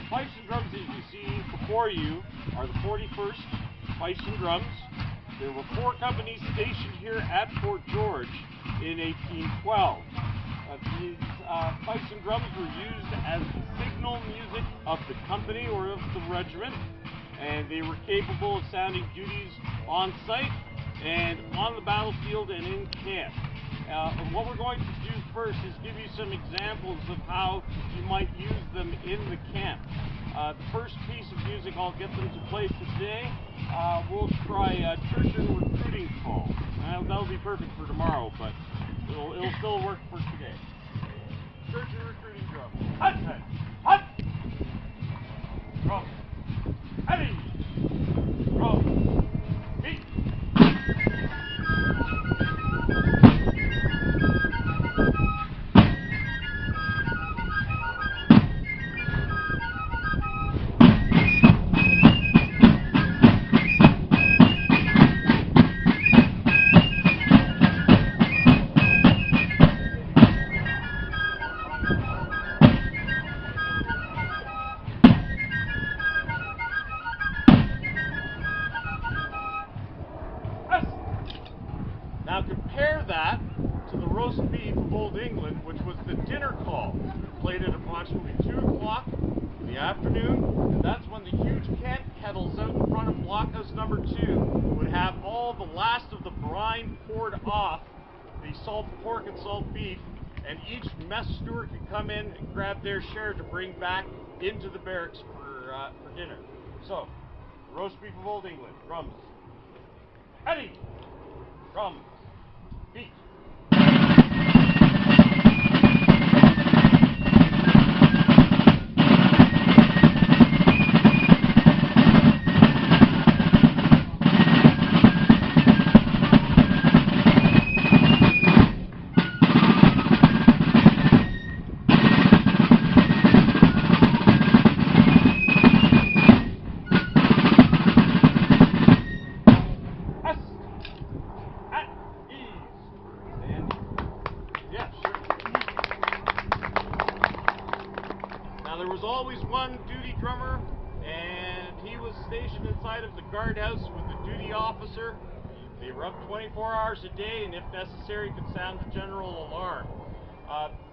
Fifes and drums that you see before you are the 41st Fifes and drums. There were 4 companies stationed here at Fort George in 1812. These Fifes and drums were used as the signal music of the company or of the regiment, and they were capable of sounding duties on site and on the battlefield and in camp. What we're going to do first is give you some examples of how you might use them in the camp. The first piece of music I'll get them to play today, we'll try Tertian Recruiting Call. That'll be perfect for tomorrow, but it'll still work for today. Tertian Recruiting Drum. Hut, hut, hut! Drum. Heavy! Drum. Beat! Now compare that to the roast beef of Old England, which was the dinner call, played at approximately 2 o'clock in the afternoon, and that's when the huge camp kettles out in front of blockhouse number 2 would have all the last of the brine poured off the salt pork and salt beef, and each mess steward could come in and grab their share to bring back into the barracks for dinner. So, the roast beef of Old England, drums. Eddie! Drums. Beat. There was always one duty drummer, and he was stationed inside of the guardhouse with the duty officer. They were up 24 hours a day, and if necessary could sound the general alarm.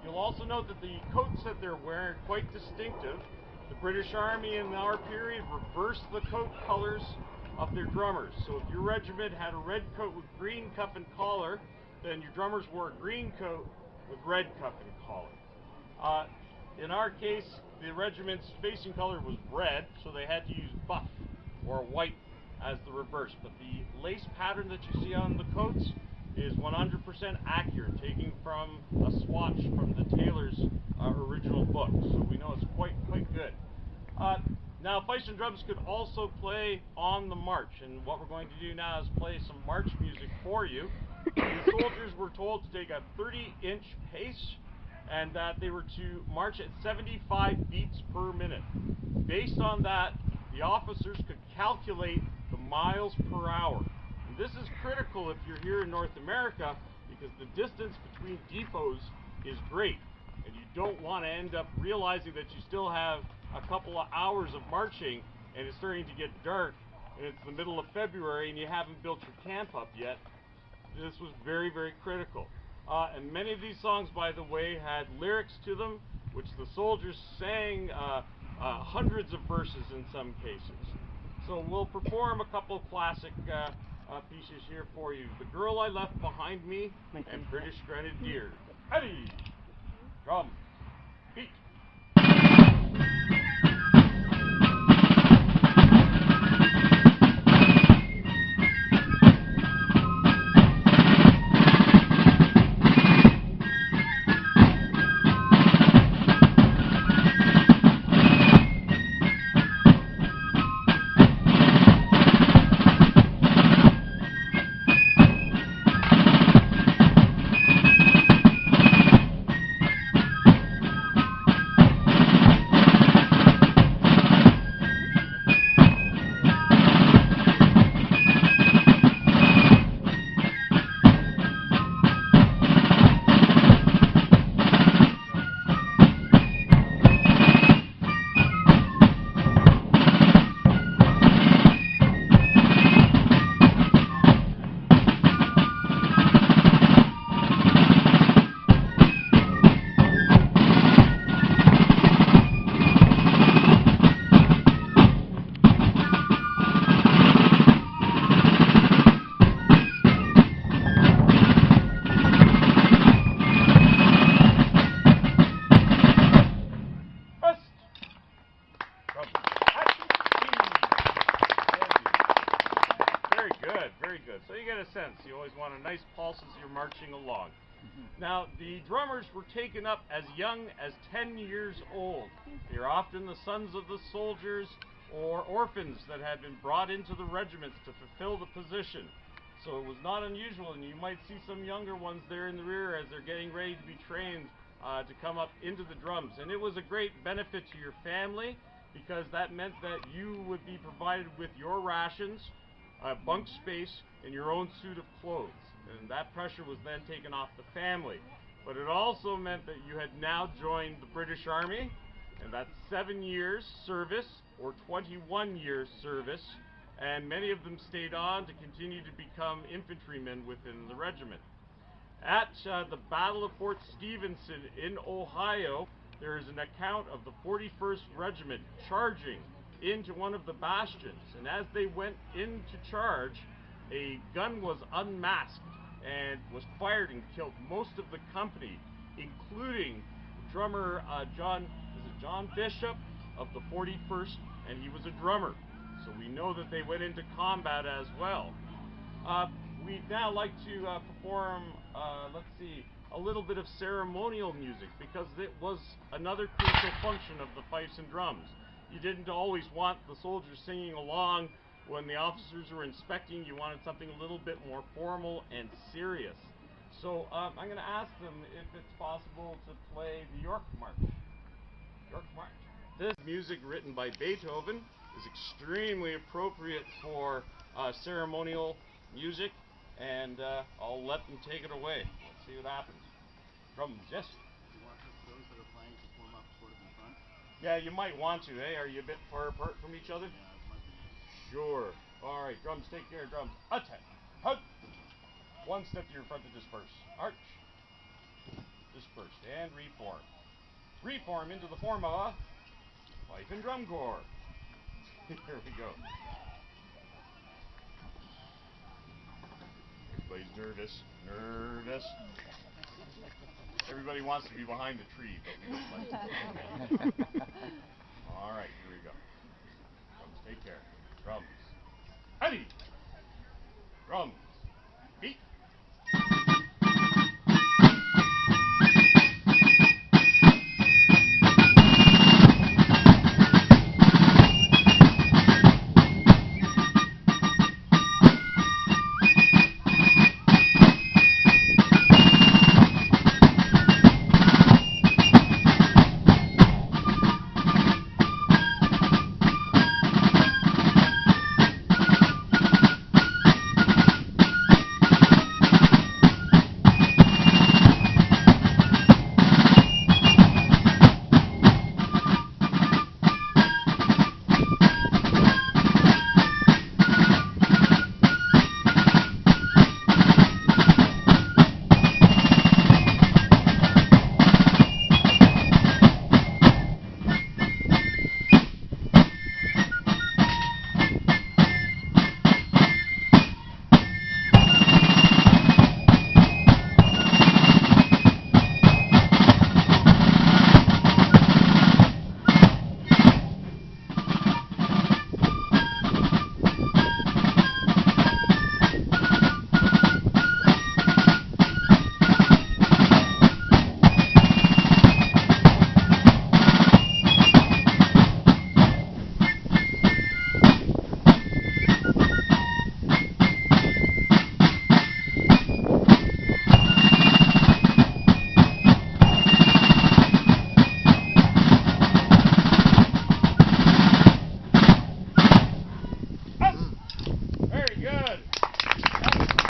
You'll also note that the coats that they're wearing are quite distinctive. The British Army in our period reversed the coat colors of their drummers. So if your regiment had a red coat with green cuff and collar, then your drummers wore a green coat with red cuff and collar. In our case, the regiment's facing color was red, so they had to use buff or white as the reverse. But the lace pattern that you see on the coats is 100% accurate, taking from a swatch from the tailor's original book. So we know it's quite good. Now, Fifes and drums could also play on the march, and what we're going to do now is play some march music for you. The soldiers were told to take a 30-inch pace, and that they were to march at 75 beats per minute. Based on that, the officers could calculate the miles per hour. And this is critical if you're here in North America, because the distance between depots is great, and you don't want to end up realizing that you still have a couple of hours of marching, and it's starting to get dark, and it's the middle of February, and you haven't built your camp up yet. This was very critical. And many of these songs, by the way, had lyrics to them, which the soldiers sang hundreds of verses in some cases. So we'll perform a couple classic pieces here for you. The Girl I Left Behind Me and British Grenadier. Eddie! Drum. Beat. good. So you get a sense. You always want a nice pulse as you're marching along. Now, the drummers were taken up as young as 10 years old. They are often the sons of the soldiers or orphans that had been brought into the regiments to fulfill the position. So it was not unusual, and you might see some younger ones there in the rear as they're getting ready to be trained to come up into the drums. And it was a great benefit to your family, because that meant that you would be provided with your rations, bunk space, and your own suit of clothes. And that pressure was then taken off the family. But it also meant that you had now joined the British Army, and that's 7 years service or 21 years service, and many of them stayed on to continue to become infantrymen within the regiment. At the Battle of Fort Stephenson in Ohio, there is an account of the 41st Regiment charging into one of the bastions, and as they went into charge, a gun was unmasked and was fired and killed most of the company, including drummer John Bishop of the 41st, and he was a drummer. So we know that they went into combat as well. We'd now like to perform, a little bit of ceremonial music, because it was another crucial function of the fifes and drums. You didn't always want the soldiers singing along when the officers were inspecting. You wanted something a little bit more formal and serious. So I'm going to ask them if it's possible to play the York March. York March. This music, written by Beethoven, is extremely appropriate for ceremonial music, and I'll let them take it away. Let's see what happens. Drums, yes? Do you want those that are playing to form up sort of in front? Yeah, you might want to, eh? Are you a bit far apart from each other? Yeah, it might be easy. Sure. Alright, drums, take care, drums. Attack! Hut! One step to your front to disperse. Arch. Disperse. And reform. Reform into the form of fife and drum corps. Here we go. Everybody's nervous. Nervous. Everybody wants to be behind the tree, but we don't like it.